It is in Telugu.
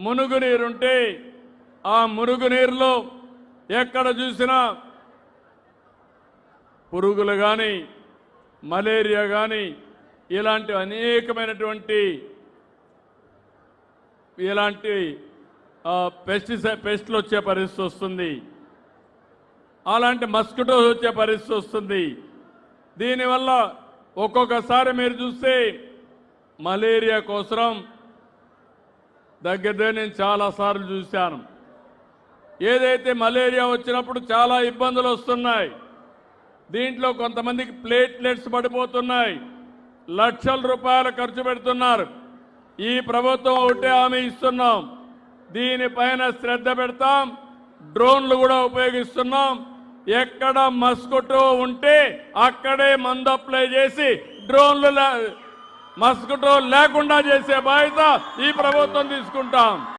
మురుగునీరుంటే ఆ మురుగునీరులో ఎక్కడ చూసినా పురుగులు కానీ మలేరియా కానీ ఇలాంటి అనేకమైనటువంటి ఇలాంటి పెస్టులు వచ్చే పరిస్థితి వస్తుంది. అలాంటి మస్కిటోస్ వచ్చే పరిస్థితి వస్తుంది. దీనివల్ల ఒక్కొక్కసారి మీరు చూస్తే మలేరియా కోసం దగ్గర నేను చాలాసార్లు చూశాను. ఏదైతే మలేరియా వచ్చినప్పుడు చాలా ఇబ్బందులు వస్తున్నాయి. దీంట్లో కొంతమందికి ప్లేట్లెట్స్ పడిపోతున్నాయి. లక్షల రూపాయలు ఖర్చు పెడుతున్నారు. ఈ ప్రభుత్వం ఒకటే హామీ ఇస్తున్నాం, దీనిపైన శ్రద్ధ పెడతాం. డ్రోన్లు కూడా ఉపయోగిస్తున్నాం. ఎక్కడ మస్కిటో ఉంటే అక్కడే మందు అప్లై చేసి డ్రోన్లు మస్కిటో లేకుండా చేసే బాధ్యత ఈ ప్రభుత్వం తీసుకుంటాం.